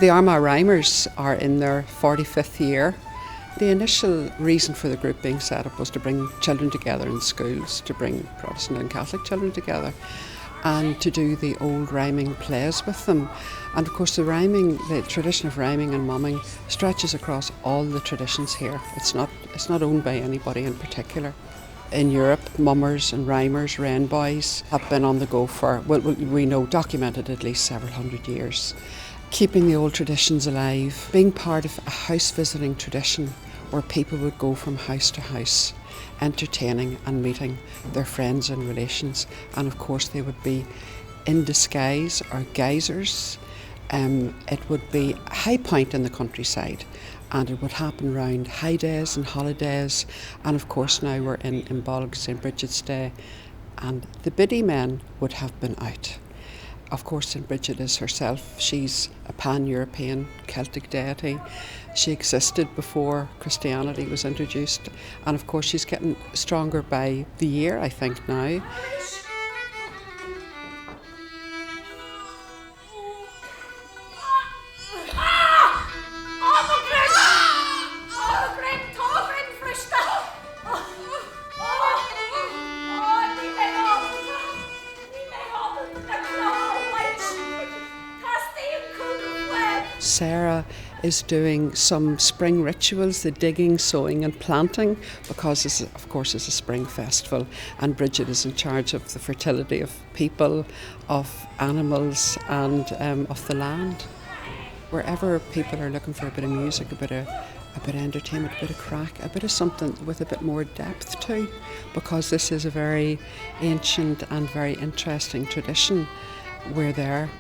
The Armagh Rhymers are in their 45th year. The initial reason for the group being set up was to bring children together in schools, to bring Protestant and Catholic children together, and to do the old rhyming plays with them. And of course the tradition of rhyming and mumming stretches across all the traditions here. It's not owned by anybody in particular. In Europe, mummers and rhymers, rain boys, have been on the go for, we know, documented at least several hundred years. Keeping the old traditions alive, being part of a house visiting tradition where people would go from house to house, entertaining and meeting their friends and relations, and of course they would be in disguise or geysers. It would be a high point in the countryside, and it would happen around high days and holidays, and of course now we're in Bolg, St. Bridget's Day, and the biddy men would have been out. Of course, St. Bridget is herself, she's a pan-European Celtic deity. She existed before Christianity was introduced, and of course she's getting stronger by the year, I think, now. Sarah is doing some spring rituals, the digging, sowing and planting, because this, of course, is a spring festival, and Bridget is in charge of the fertility of people, of animals and of the land. Wherever people are looking for a bit of music, a bit of entertainment, a bit of crack, a bit of something with a bit more depth to, because this is a very ancient and very interesting tradition, we're there.